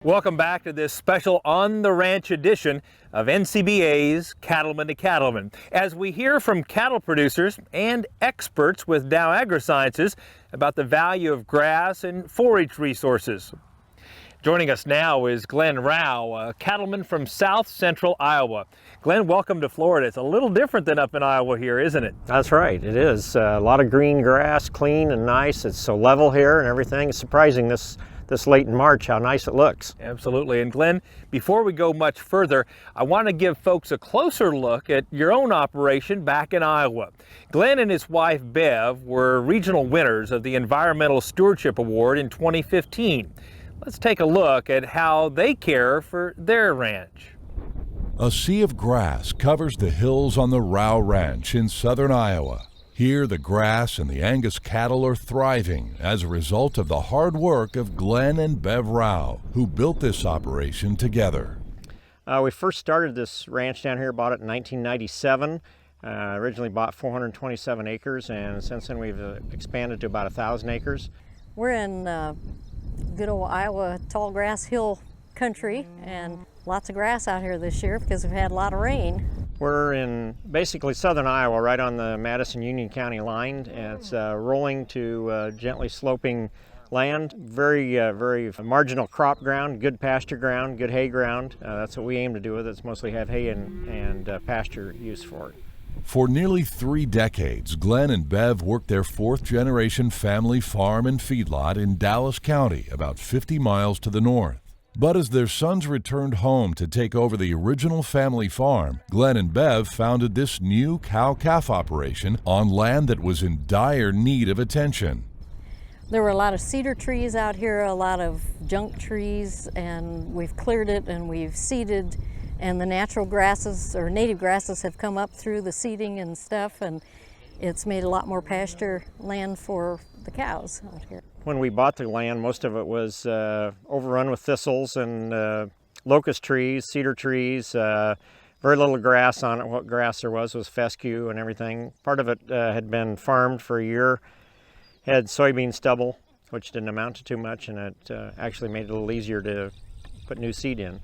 Welcome back to this special On the Ranch edition of NCBA's Cattlemen to Cattlemen, as we hear from cattle producers and experts with Dow AgriSciences about the value of grass and forage resources. Joining us now is Glenn Rowe, a cattleman from south central Iowa. Glenn, welcome to Florida. It's a little different than up in Iowa here, isn't it? That's right, it is. A lot of green grass, clean and nice. It's so level here and everything. It's surprising this late in March how nice it looks. Absolutely. And Glenn, before we go much further, I want to give folks a closer look at your own operation back in Iowa. Glenn and his wife Bev were regional winners of the Environmental Stewardship Award in 2015. Let's take a look at how they care for their ranch. A sea of grass covers the hills on the Rowe Ranch in southern Iowa. Here, the grass and the Angus cattle are thriving as a result of the hard work of Glenn and Bev Rowe, who built this operation together. We first started this ranch down here, bought it in 1997. Originally bought 427 acres, and since then we've expanded to about 1,000 acres. We're in good old Iowa tall grass hill country, and lots of grass out here this year because we've had a lot of rain. We're in basically southern Iowa, right on the Madison-Union County line. It's rolling to gently sloping land, very marginal crop ground, good pasture ground, good hay ground. That's what we aim to do with it. It's mostly have hay and pasture use for it. For nearly 3 decades, Glenn and Bev worked their 4th-generation family farm and feedlot in Dallas County, about 50 miles to the north. But as their sons returned home to take over the original family farm, Glenn and Bev founded this new cow-calf operation on land that was in dire need of attention. There were a lot of cedar trees out here, a lot of junk trees, and we've cleared it and we've seeded, and the natural grasses or native grasses have come up through the seeding and stuff, and it's made a lot more pasture land for the cows out here. When we bought the land, most of it was overrun with thistles and locust trees, cedar trees, very little grass on it. What grass there was fescue and everything. Part of it had been farmed for a year, had soybean stubble, which didn't amount to too much, and it actually made it a little easier to put new seed in.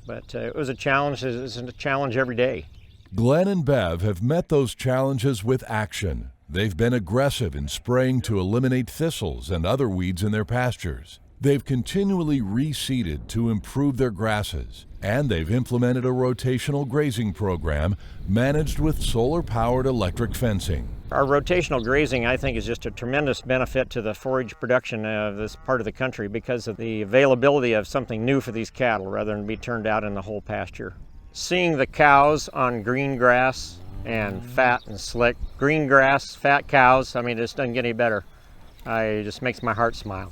But it was a challenge. It's a challenge every day. Glenn and Bev have met those challenges with action. They've been aggressive in spraying to eliminate thistles and other weeds in their pastures. They've continually reseeded to improve their grasses, and they've implemented a rotational grazing program managed with solar-powered electric fencing. Our rotational grazing, I think, is just a tremendous benefit to the forage production of this part of the country because of the availability of something new for these cattle rather than be turned out in the whole pasture. Seeing the cows on green grass and fat and slick, green grass, fat cows, I mean, it just doesn't get any better. It just makes my heart smile.